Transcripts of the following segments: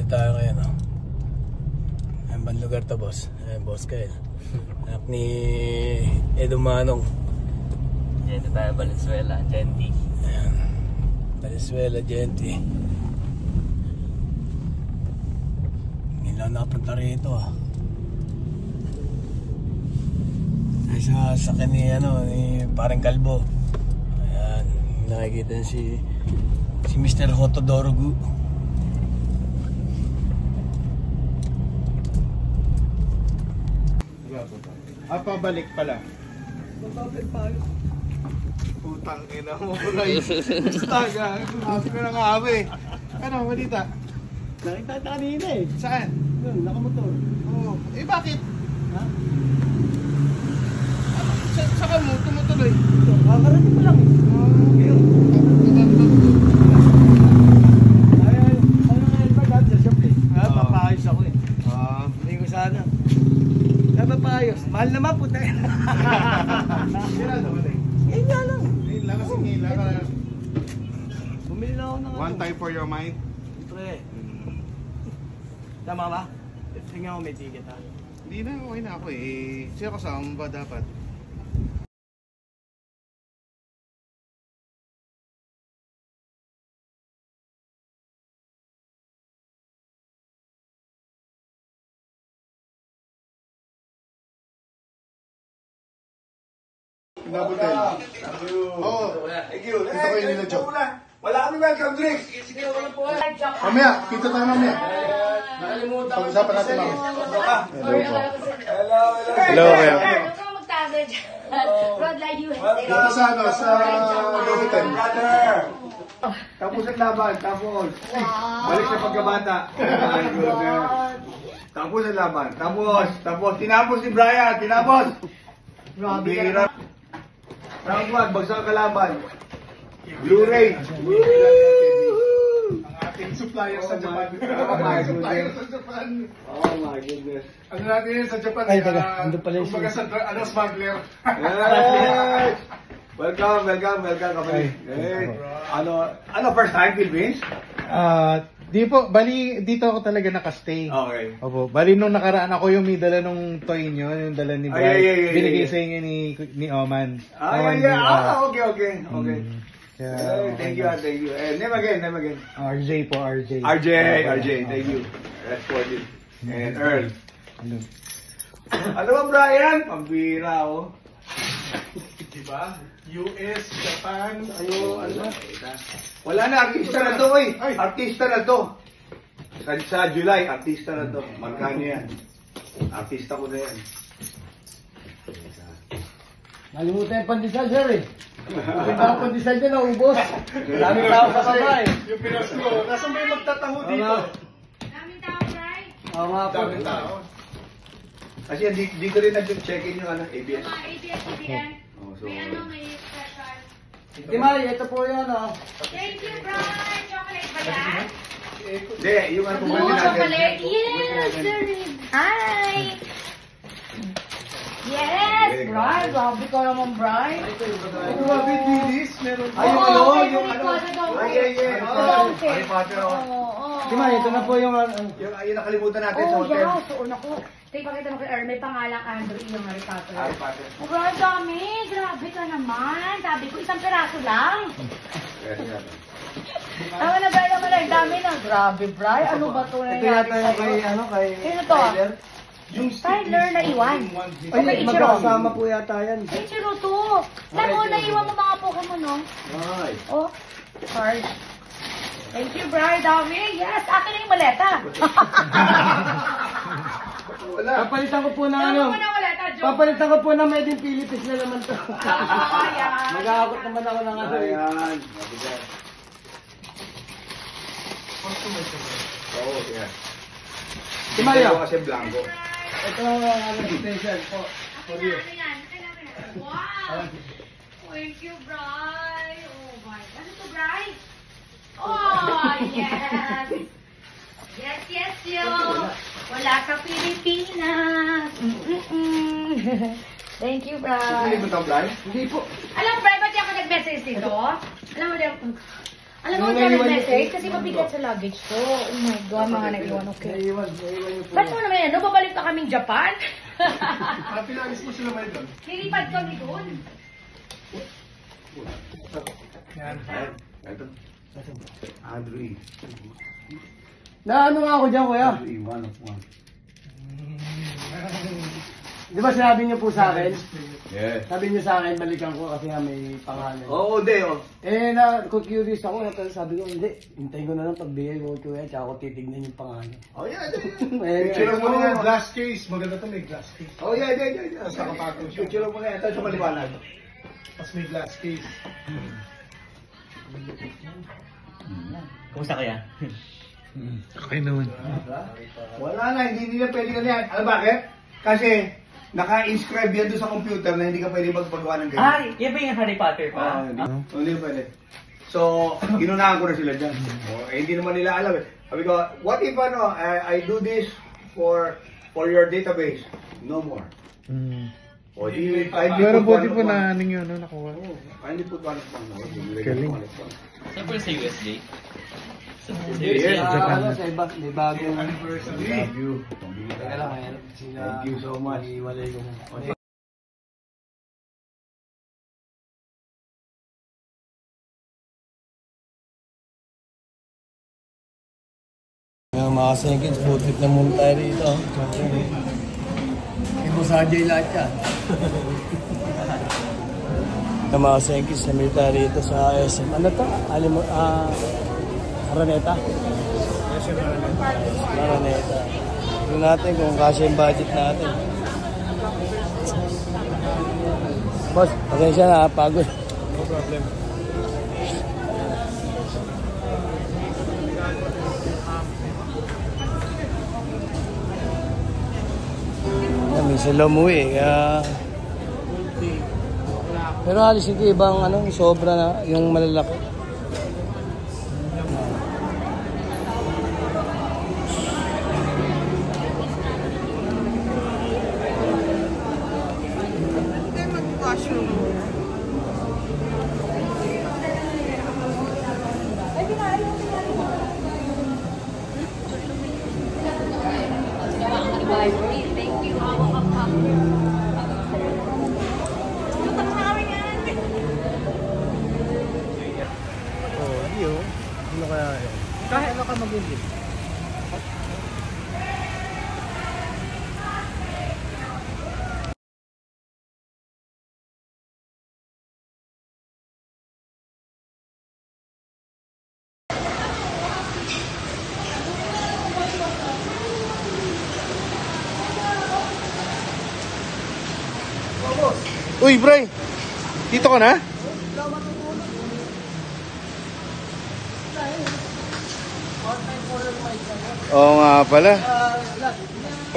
Dito tayo ngayon, oh. Ang bang lugar to, boss? Ayan, boss Kyle. Anak ni Edo Manong. Dito tayo, Valenzuela, Genti. Ayan. Valenzuela, Genti. Ngayon lang nakapunta rito, ah. Ay sa akin ni, ni parang Kalbo. Ayan. Nakikita si Mr. Hotodorogu. Pabalik pala. Pabalik tayo. Putang ina mo, guys. Taga. Ako na nga abe. Ano, malita? Nakita ka kanina eh. Saan? Doon, nakamotor. Oo. Eh, bakit? Ha? Saka mo, tumutuloy. Kakarating mo lang eh. Ayun. Ay, ano nga helper dati sa shop eh. Papayos ako eh. Hindi ko sana. Papayos. Mahal naman puta. Sira naman eh. Ngayon nga lang. Ngayon lang kasi ngayon lang. Bumili na ako ng One time for your mind. Pre. Tama ba? Tingnan ko may ticket ha. Hindi na, okay na ako eh. Siya kasama ba dapat? Nabutel. Oo. Thank you. Kita ko yun nila, Joe. Wala kami welcome drinks. Mamaya, kita tayo mamaya. Nakalimutan. Pag-usapan natin mamaya. Hello. Hello, kuya. Huwag kang magtago dyan. Broadline USA. Dito sa sa Nabutel. Brother. Tapos ang laban, tapos. Balik sa pagkabata. Ay, goodness. Tapos ang laban, tapos. Tinapos si Brian, tinapos. Bihira. Rangwag, bagsak kalaban. Blu-ray. Ang ating supplier sa Japan. Oh my Supplier goodness. sa Japan. Oh my goodness. Ano natin yun sa Japan? Ay, taga, andun pala yung kumbaga sa smuggler. Yes! Welcome kapatid. Hey. Ano first time Philippines? Di po, bali dito ako talaga nakastay. Okay. Opo, bali nung nakaraan ako yung may dala nung toy nyo, yung dala ni Brian. Binigay sa inyo ni Oman. Okay. Yeah, Thank you. Name again. RJ po, RJ. RJ, thank you. That's for it. And Earl. Ano ba Brian? Pambira ako. Diba? US, Japan. Wala na, artista na to eh. Artista na to. Sa July, artista na to. Markahan niya yan. Artista ko na yan. Nalimutan yung pandesal, sir eh. Yung mga pandesal niya naubos. Daming tao sa baba eh. Yung Pinas ko, nasa may magtataho dito. Daming tao, right? Oo nga po. Daming tao. Kasi dito rin nag-check-in yung ABS. Mga ABS-CBN. So, May special. Timay, ito po yun Thank you, Brian. Chocolate ba yan? hindi, yung ano Oh, pumunta natin. chocolate. Yes, sir. Hi. Yes, Brian. Grabe ka naman, Brian. Grabe, Dilis. Meron pa. Ayun, Oo, yung favorite ano. ko sa Donkey. Yeah. Sa Donkey. Harry Potter, oh. Oo. Timay, ito na po yung Yung nakalimutan natin sa Oh, hotel. yeah. Suon ako. Tingnan pakita mo kay Earl. May pangalang Andrew yung Harry Potter. Harry Potter. Oh, grabe dami. Grabe ka naman. Sabi ko, isang peraso lang. Yes, yeah. Tama na ba naman ang dami na? Grabe, Brian. Ano ba ito ito yata yung kay Sino to? Yung Tyler na iwan. Ay, magkakasama po yata yan. Ay, Chiro to. Saan mo naiwan mo mga Pokemon, no? Nice. Oh, card. Thank you, Brian. Dami. Yes, akin na yung maleta. Wala. Papalitan ko po na Tama mo na maleta, Joe. Papalitan ko po na Made in Philippines na naman to. Ayan. Mag-aakot naman ako ng ano eh. Ayan. Oo, yeah. Timaya. Ito kasi blanco. Ito ang special po. Akin na, ano yan? Wow. Thank you, Brian. Oh, my. Ano to, Brian? Oh, yes. Yes, yo. Wala sa Pilipinas. Thank you, Hindi Brian. mo ito, Brian? Hindi po. Alam mo, Brian, ba't di ako nag-message dito? Alam mo, Alam mo, ang message kasi mabigat sa luggage ko. Oh my God, mga naiwan. Okay. Naiwan yung Ba't mo naman yan? No, babalik na kaming Japan? Pinalis mo sila may doon. Nilipad kami doon. Yan. Ito. Adri. Na ano nga ako dyan, kuya? Adri, 1 of 1. Di ba sinabi niyo po sa akin? Yes. Sabi niyo sa akin, balikan ko kasi nga may pangalan. Oo, Deo. Eh, curious ako. Sabi ko, hindi. Hintayin ko na lang pagbigay ko, kuya. Tsaka ako titignan yung pangalan. Oh, yeah. Picture mo na yan, glass case. Maganda to, may glass case. Oh, yeah. Tapos nakapatong siya. Picture mo na yan. Tapos sa maliwanag. Tapos may glass case. Kumusta kaya? Okay naman. Wala na, hindi nila pwede ka na yan. Alam bakit? Kasi naka-inscribe yan doon sa computer na hindi ka pwede magpagawa ng ganyan. Ah, yan ba yung Harry Potter pa? Hindi pwede. So, ginunahan ko na sila dyan. Hindi naman nila alam eh. Sabi ko, what if I do this for your database? No more. O, di, Pero buti po na ano yun, nakuha. Kindly put 1 of 1. Galing. Saan po sa USJ? Yes. Ano, sa iba, may bagong... Anniversary. Teka lang, ngayon. Thank you so much. Iwalay ko. Mga kasengkids, food trip na muna tayo rito. Ibo sa Ajay lahat yan. Mga kasengkids, namili tayo rito sa SM. Ano to? Araneta? Araneta. Tignan natin kung kasya yung budget natin. Boss, pasensya na, pagod. No problem. Minsan lang umuwi, kaya... Pero halos ito ibang sobra na, yung malalaki. Ano kaya yun? Kahit ano ka mag-ibig. Uy, Bray! Dito ka na? Oo nga pala.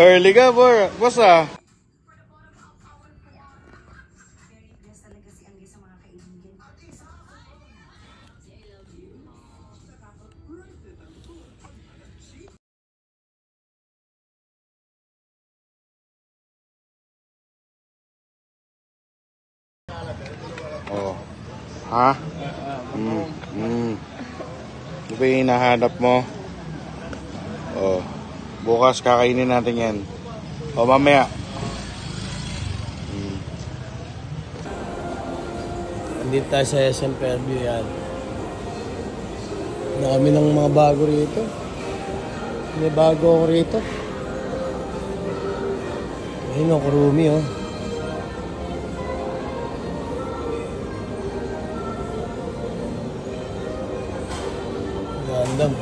Early ka, boss ah. Oh. Ha? Ano ba yung hinahanap mo? Oh. Bukas kakainin natin yan. O mamaya. Andito tayo sa SM Fairview yan. Na kami ng mga bago rito. May bago ako rito. Ayun ang kurumi oh. Gandam.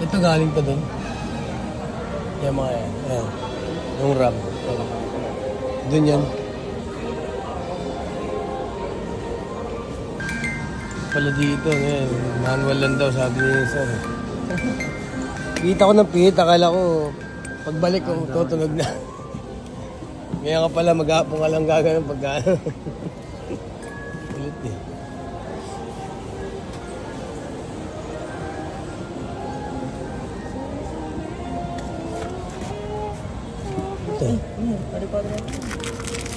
Ito galing pa doon. Yan mga yan. Ayan. Yung ram. Doon yan. Pala dito. Ayan. Manual lang daw sabi niya sir. Kita ko ng pihit. Akala ko pagbalik ko tutunog na. Ngayon ka pala maghapon ka lang gagawin pagka ulit eh.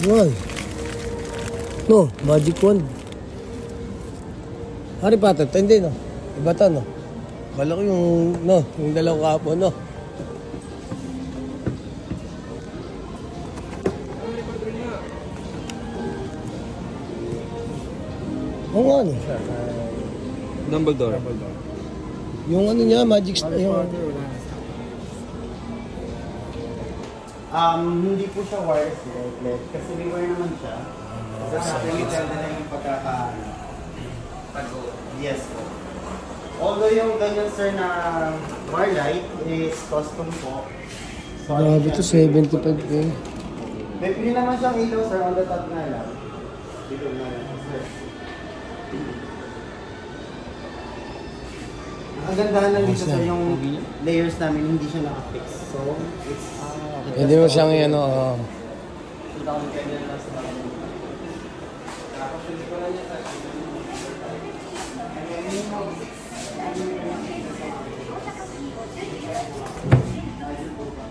Why? No, magic wand. Harry Potter, ito hindi, no? Iba to, no? Kala ko yung dalawang kapo, no? Oo nga, no? Dumbledore. Yung ano niya, Magic Star, yung... Hindi po siya wireless outlet kasi rewire naman siya. Sa limited na lang yung pagkakaano. Yes po. Although yung ganyan sir na wire light is custom po. So, Grabe to, 75K. may pili naman siyang ilaw sir on the top nga lang. Dito nga lang sir. Ang gandahan lang dito sir yung layers namin hindi siya naka-fix. So, it's Hindi mo siyang ano,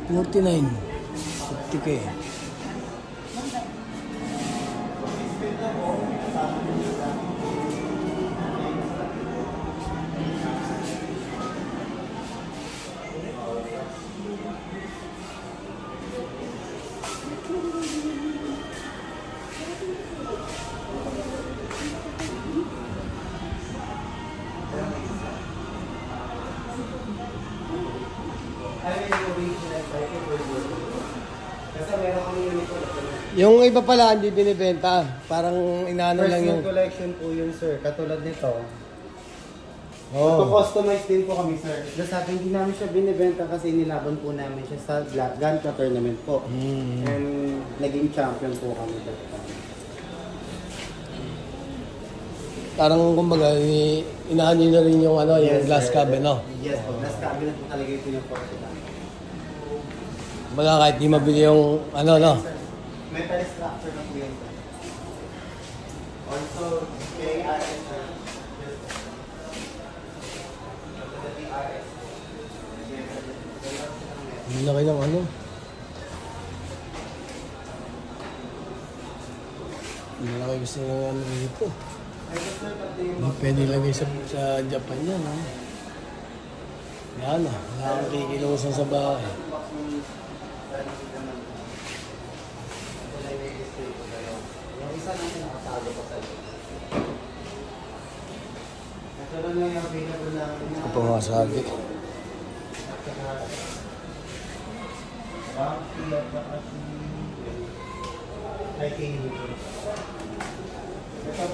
$49. 50K. Yung iba pala hindi binibenta. Parang inaano lang yung... personal collection po yun sir. Katulad nito. Oh. Customize din po kami sir. Just sabi, hindi namin siya binibenta kasi nilaban po namin siya sa Ganta tournament po. And naging champion po kami. Parang kumbaga, inaano nyo na rin yung, ano, yung Yes, glass sir. cabinet, no? Yes po. Glass cabinet po talaga yung pinuporte namin. Kumbaga kahit di mabili yung, ano, no? Metal structure na po yun sir. Also, KRS sir. Ang laki ng ano. Ang laki gusto ng ano dito. Hindi pwede lagay sa Japan yan, ha? Yan na. Wala kang kikilusan sa bahay. Yung isa na nakatago pa sa loob. Ito lang yung available namin na... Ito pa mga sabi.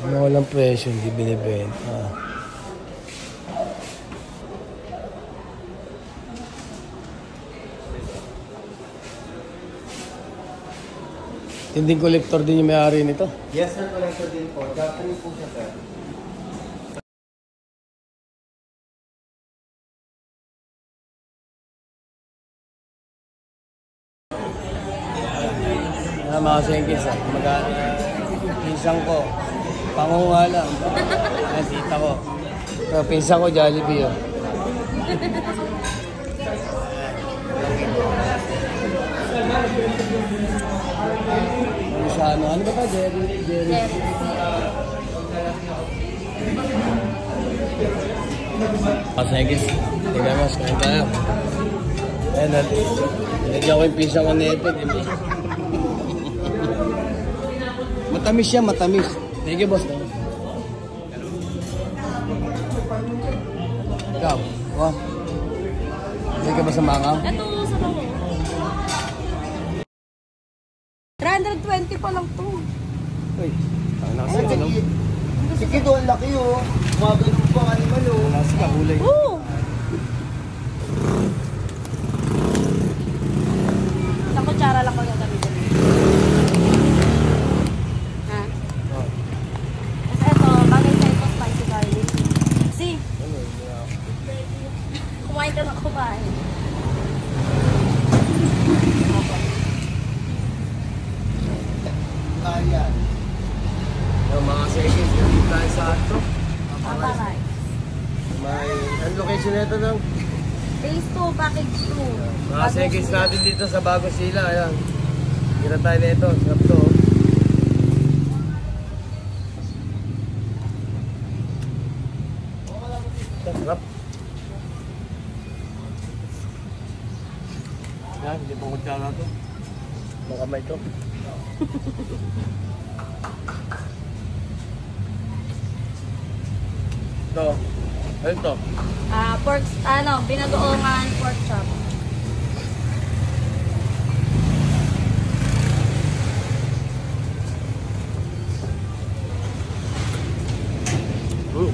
Ano walang presyo, hindi binibenta. Tinding collector din yung may-ari nito. Yes sir, collector din po. Japanese po siya sir. Mga sengkis, pinsan ko, pangunga lang. Ang tita ko. Pero pinsan ko, Jollibee, oh. Ano ba ito? Jerry. Mga sengkis, tingnan mo, kain tayo. Ayan, nagyan ko yung pinsan ko nepe, di ba? Matamis siya, matamis. Thank you, boss. Ikaw, oh. Hindi ka ba sa mangaw? Ito, sa bawang. 320 pa lang to. Uy, ang nasa ka lang. Sige doon, laki oh. Mga ganun pang animal oh. Nasa ka, kulay. Oo! Isang kutsara lang ko gagamitin. Ha? Oh. Kasi ito, bagay sa ito, spicy garlic. See? Kumain ka na kumain. Kaya. Yung mga seconds, dito tayo sa ato. Aparay. May, ang location nito ng Phase 2, package 2. mga seconds natin dito sa Bago Sila. Ayan. Kira tayo nito. Sarap to. Oh. Ilang kutsara to? Mga kamay to. Ito. Ano ito? Pork, binagoongan pork chop.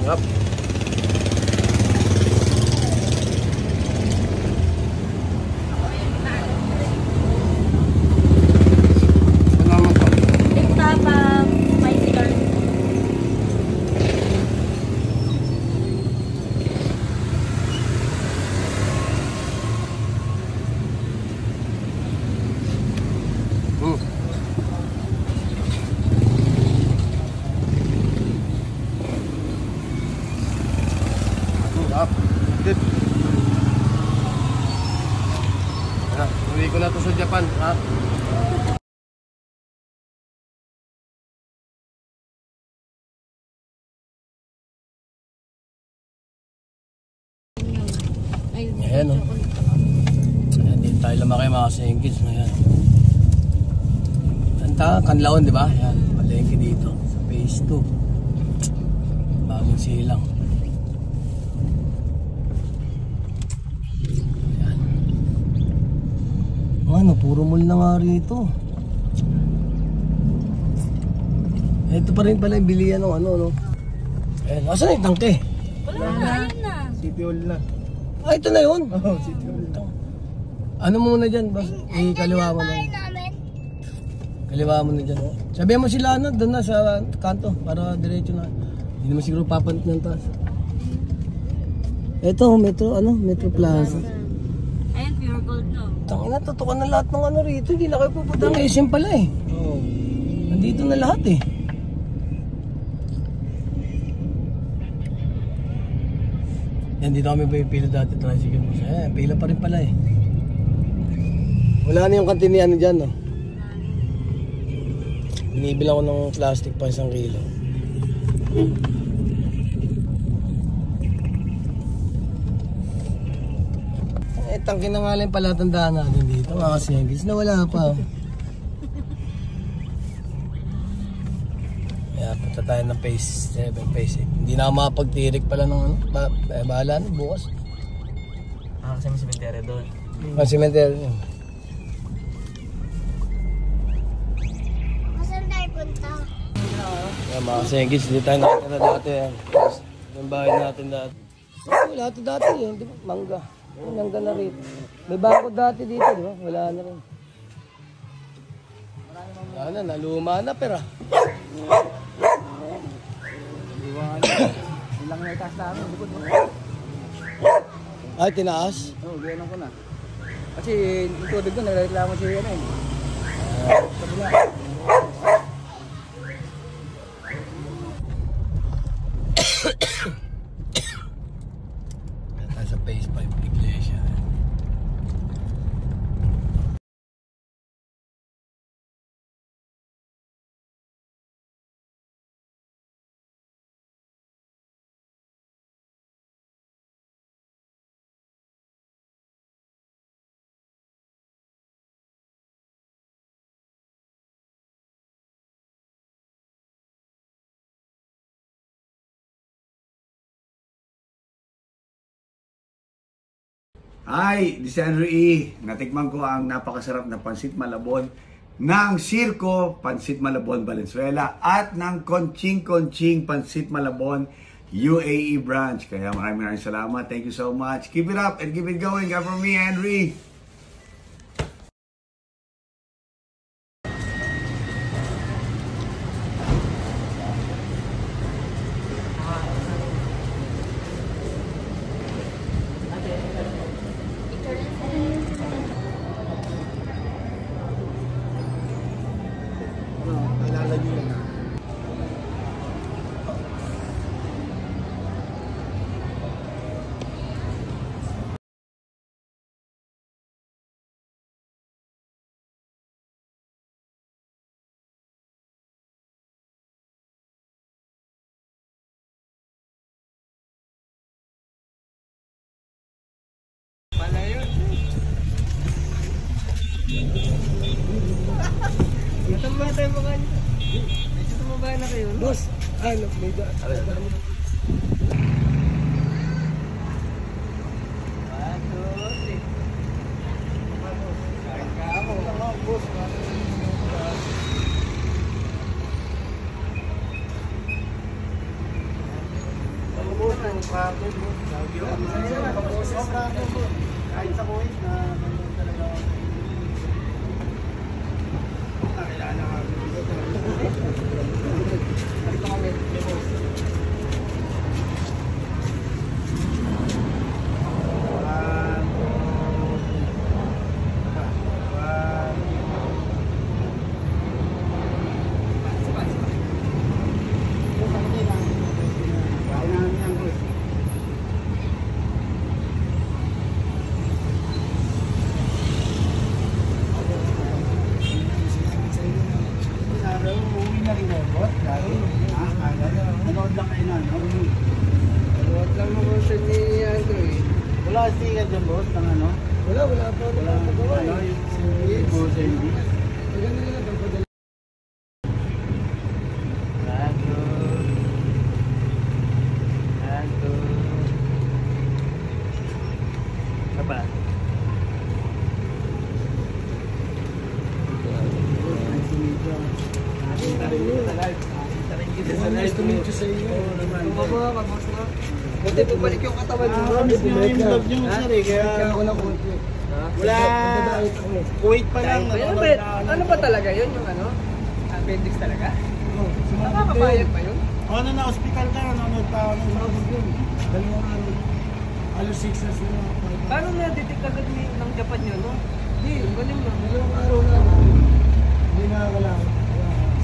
Yap. Tikta pa, may cigar. Uwi ko na to sa Japan, ha? Ayan, oh. Ayan, dito tayo lumaki mga sengkits na yan. Kanlaon, di ba? Ayan, palengke dito sa phase 2. Bagong silang. Ano, puro mall na nga rito. Ito pa rin pala yung bilihan ng ano, no? Eh, asan yung tangke? Wala na, ayun na. City Hall na. Ah, ito na yun. Oh, City Hall na. Ano muna dyan, boss? Kaliwa mo na yun. Kaliwa mo na dyan, oh. Sabihan mo sila, ano, doon na sa kanto, para diretso na. Hindi naman siguro papanit ng taas. Ito, Metro Plaza. Ayun, pure gold, no? Tangina, tutukan na lahat ng ano rito. Hindi na kayo pupunta ng SM pala eh. Oo. Nandito na lahat eh. Yan, dito kami pila dati tricycle mo. Pila pa rin pala eh. Wala na yung kantinian dyan, no? Binibilang ko ng plastic pa 1 kilo. Tangkin na nga lang pala tandaan natin dito mga kasengkis na wala pa. Kaya punta tayo ng phase 7, phase 8. Hindi na ako makapagtirik pala ng ano. Bahala na bukas. Kasi may cemetery doon. Cemetery yun. Saan tayo punta? Kaya mga kasengkis, hindi tayo nakatira dati. Yung bahay natin dati. Wala ito dati yun, di ba? Mangga. Mangga na rin. May bako dati dito, di ba? Wala na rin. Wala na, naluma na pera. Ilang na itaas namin, likod mo. Ay, tinaas? Oo, ganyan ko na. Kasi yung tubig ko, nagreklamo siya yan eh. Sa phase 5 iglesia. Hi, this is Andrew E. Natikman ko ang napakasarap na Pansit Malabon ng Circo Pansit Malabon Valenzuela at ng Conching Pansit Malabon UAE branch. Kaya maraming salamat. Thank you so much. Keep it up and keep it going. God from me, Andrew E. tumaba tayo mukha niyo. Medyo tumaba na kayo. Boss, ano, may da. Kahit sa Kuwait na nandun talaga ako. Nakilala ka. Dito kami. Nanood lang kayo na, no? Nanood lang mo siya ni Andrew eh. Wala kasi ka dyan, boss, ng ano? Wala pa. Wala pa gawa eh. Yung boss, hindi. Maganda na lang, pagpadala. Apa? Nice to meet you sa iyo. Bumaba ka, boss na. Buti bumalik yung katawan mo. Miss nyo yung vlog nyo, sir, eh. Kaya Kaya ako lang konti. wala. Kuwait pa lang. Ano ba talaga yun? Yung ano? Appendix talaga? Nakakabayad pa yun? Ano na, hospital ka, nanonood pa ako ng vlog yun. Dalawang araw. Alos 6 na sila. Paano na-detect agad ng Japan yun, no? Hindi, Galing mo. dalawang araw na. Hindi na kailangan.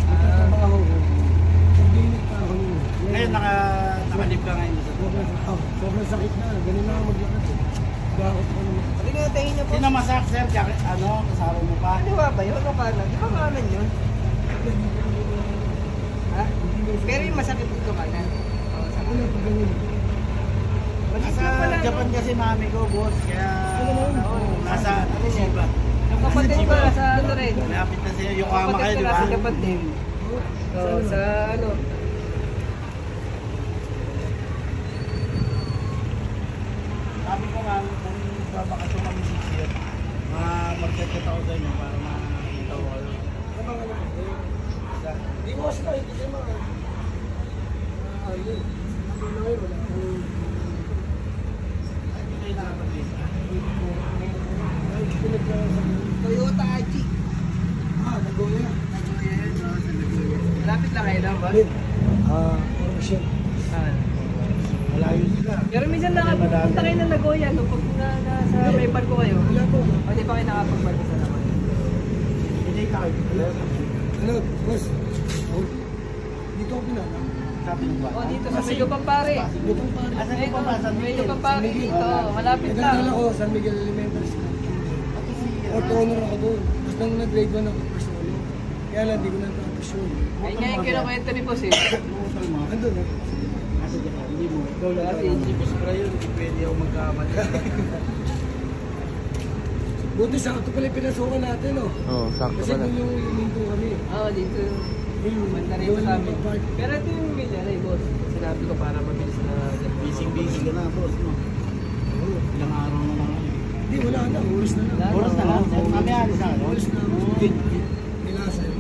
Ito pa ako. Pag-init pa ako nun. Ngayon, nakalip ka ngayon. Sobrang sakit na. Ganun na ako maglakad eh. Bakit ko naman. Pati nga tayo niya po. Sino masak, sir? Ano, kasama mo pa? Ano ba yun? Ano kanan? Di ba kanan yun? Ha? Pero yung masakit dito kanan. Oo, sakit. Wala pa ganun. Nasa Japan kasi mami ko, boss. Kaya, nasa, ano siya ba? Yung kapatid ko sa ano rin. Malapit na siya. Yung kama kayo, Kapatid di ko ba? nasa Japan din. Oo, sa ano. Sabi ko nga, kung babakasyon kami 6 years, mag-check ako sa inyo para makita ko. Di mo siya hindi siya mga. Ayun. Wala akong. Hindi kayo nakapag-isa. Toyota Aji. Nagoya. Lapit lang kayo lang ba? Corruption. Malayo sila. Pero minsan nakapunta kayo ng Nagoya no? Pag nasa may barko kayo. Wala po. O di pa kayo nakapagbarko sa naman? Hindi ka kayo. Ano, boss? Dito ako pinala. Sabi ng O dito sa Medyo Pampare. Dito ang pare. Asan yung papasan? Medyo Pampare dito. Malapit Nag-aaral lang. ako, San Miguel Elementary School. Auto honor ako doon. Tapos nung nag-grade 1 ako first honor. Kaya lang, di ko na-tapos yun. Ay nga yung kinukwento ni Boss eh. Andun eh. Nasa Japan. Hindi mo. Ikaw lang kasi hindi mo spray yun. Hindi pwede ako magkamali. Buti sakto pala yung pinasukan natin, oh. Oo, Kasi kung yung huminto kami. Oo, dito. Banda rin sa amin. Pero ito yung milya na Boss. Sinabi ko para mabilis na. Busy ka na, boss. No? Ilang araw na lang. Hindi, wala na. Oras na lang. Oras na lang. Mamaya alis na. Oras na. Nilasan.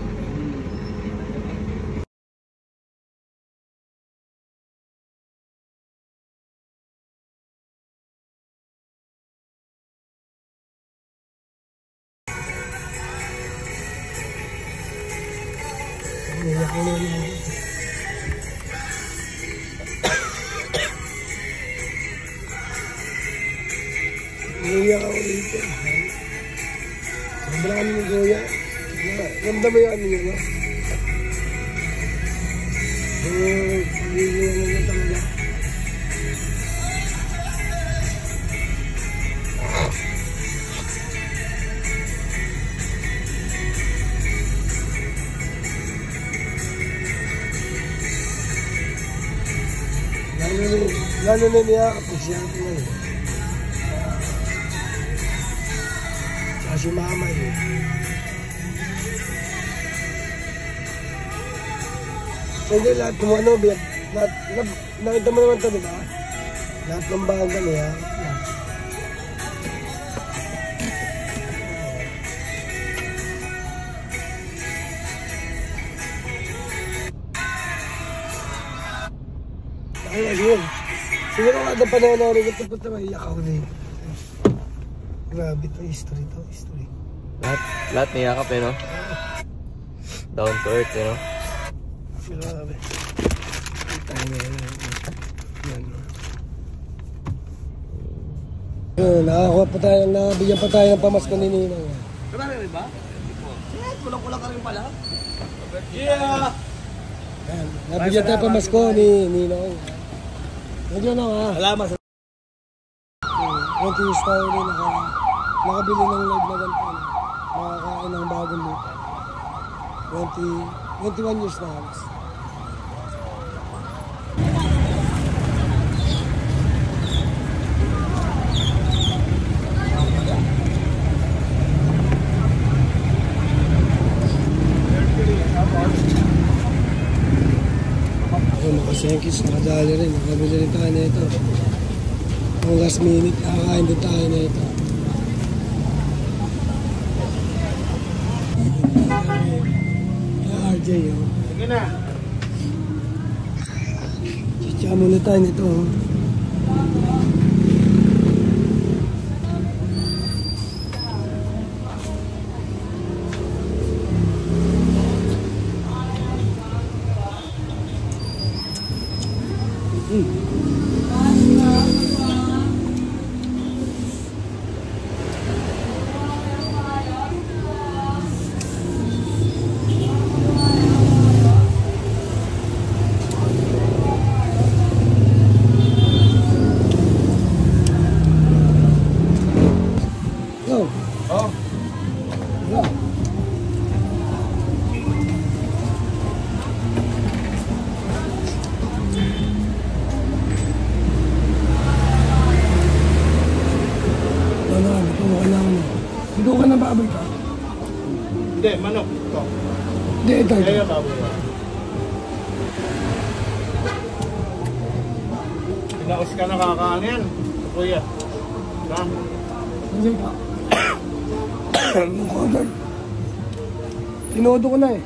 Iiyak ako dito. Sobrang kami ng Goya. Ramdam mo yung ano yun, no? Iiyak mo talaga. Lalo na niya, apresyado mo eh. Saka si mama eh. Hindi lahat ng ano, nakita mo naman ito, di ba? Lahat ng bagal eh. Ay, yun. Siguro kada panonoorin ko ito, maiyak ako na yun. Grabe ito, history to, history. Lahat niyakap eh, no? Down to earth, eh, no? Grabe. Tayo na yan. Yan. Nakakuha pa tayo, nabigyan pa tayo ng pamasko ni Ninang. Marami rin ba? Yes, kulang-kulang ka rin pala. Yeah! Yan. Nabigyan tayo pamasko ni Ninang. Nandiyan na nga. Salamat sa... 20 years tayo rin nakabili ng live na ganito. Makakain ng bagong lupa. 21 years na halos. Ako nakasengkis, nakadali rin. Nakabili rin tayo na ito. Ang last minute, nakakain din tayo na ito. RJ, oh. Sige na. Chicha muna tayo nito, oh. Go. Oh. Go. Ano, ito mo kailangan mo. Dito ka na baboy ka? Hindi, manok. Ito. Hindi, ito. Kaya baboy. Pinaos ka na kakaano yan. Kuya. Diba? Hindi pa. Tinodo ko na eh.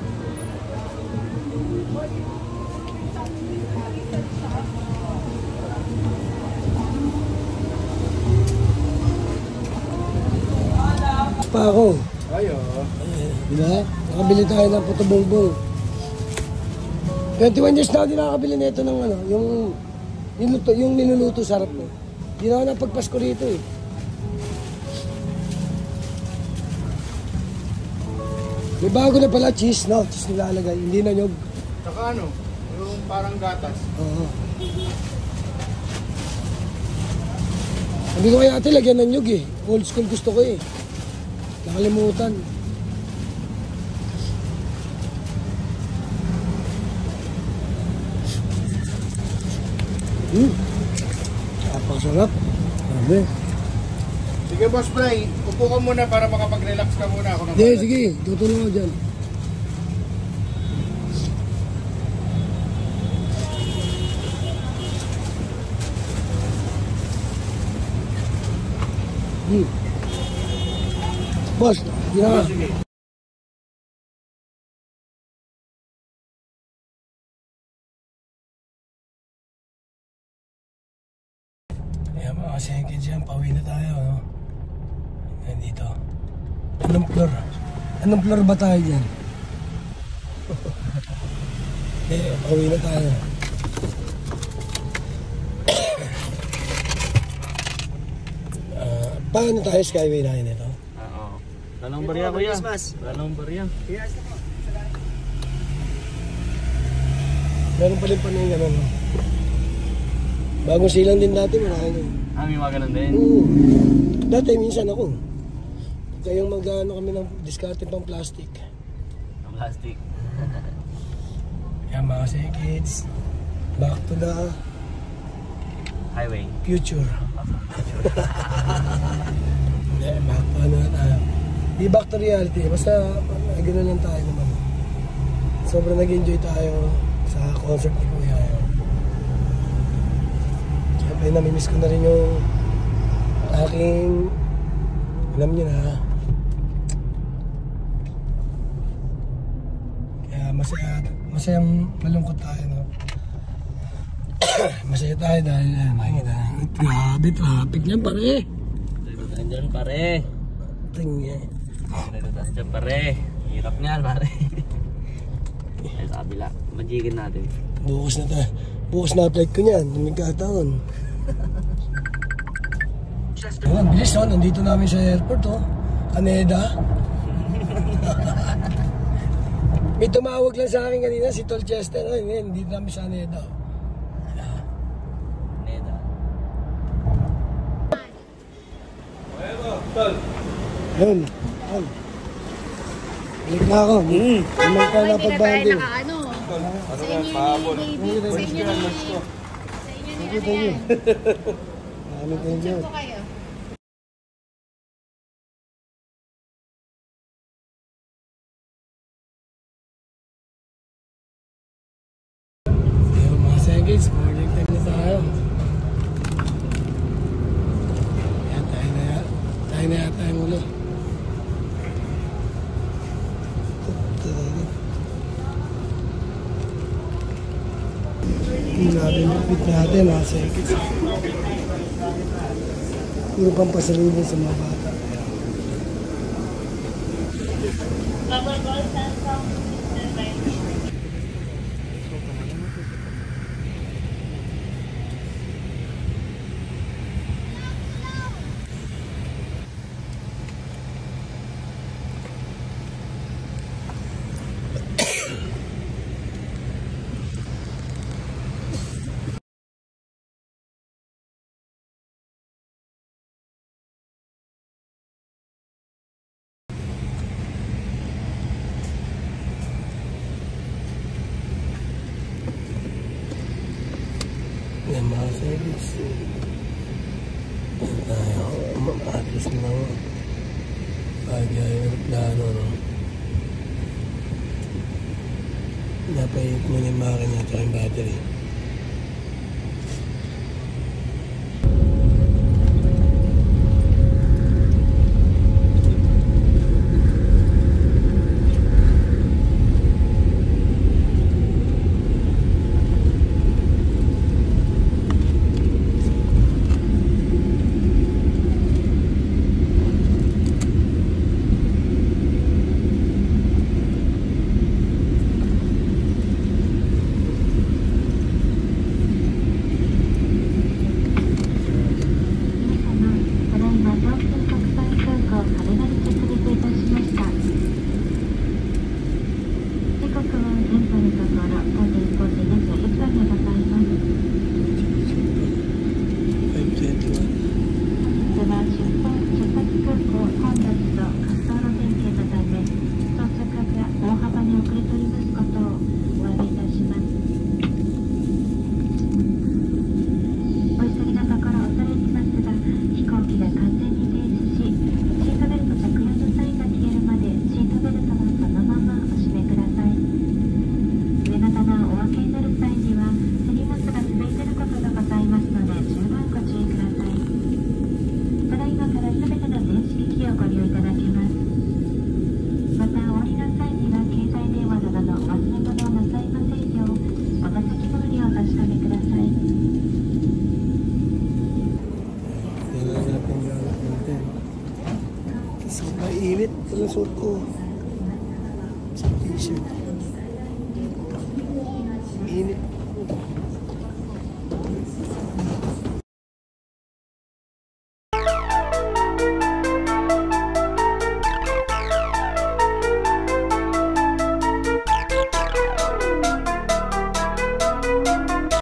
Pa ako. Ayo. Diba? Nakabili tayo ng puto bongbong. 21 years na ako din nakakabili nito ng ano, yung niluluto sarap mo. Hindi na ako napagpasko rito eh. May bago na pala cheese, no? Cheese nilalagay, hindi na nyog. Saka ano, yung parang gatas. Oo. Sabi ko kaya ate, lagyan ng nyog eh. Old school gusto ko eh. Nakalimutan. Napakasarap. Sabi. Sige boss Bray, upo ka muna para makapag-relax ka muna ako. Hindi, sige. Tutulong ako dyan. Boss, hindi na. Sige. Ayan mga sengkid dyan, pauwi na tayo. No? Nandito. Anong floor? Anong floor ba tayo dyan? Hindi, pauwi na tayo. Paano tayo Skyway na ito? Oo. Anong barya ko yan? Anong barya? Meron pa rin pa na yung gano'n. No? Bagong silang din dati, marami yun. May mga ganun din. Oo. Dati minsan ako. Kayong mag-ano kami ng diskarte pang plastic. Ang plastic. Yan mga kids. Back to the Highway. future. Hindi, back to ano na tayo. Di back to reality. Basta gano'n lang tayo naman. Sobrang nag-enjoy tayo sa concert ni Kuya. Siyempre, namimiss ko na rin yung aking, alam niyo na, kaya masayang malungkot tayo, no? Masaya tayo dahil makikita na, grabe traffic niyan pare. Nandiyan pare. Tingnan. Nandiyan pare. Hirap niyan pare. Ay sa kabila. Majigin natin. Bukas na tayo. Bukas na flight ko niyan. Nagkataon. Ayan, bilis oh. Nandito namin sa airport oh. Canada. May tumawag lang sa akin kanina si Tolchester. Oh, nandito namin sa Canada. Yun. Yun. Balik na ako. Naman ka na pagbandi. Ano? Sa inyo ni baby. Sa inyo ni ano yan. Thank you. Po kayo. Yung mga seconds, morning time na tayo. Yan, tayo na yata yung ulo. Natin yung pit natin, mga seconds. Puro pang pasalubong sa mga bata. Yan mga seconds. Yan tayo. Maatis na lang. Pag-aeroplano, no? Napahit mo na yung makina at yung battery. Sobrang init. Ito lang suot ko. Sa t-shirt.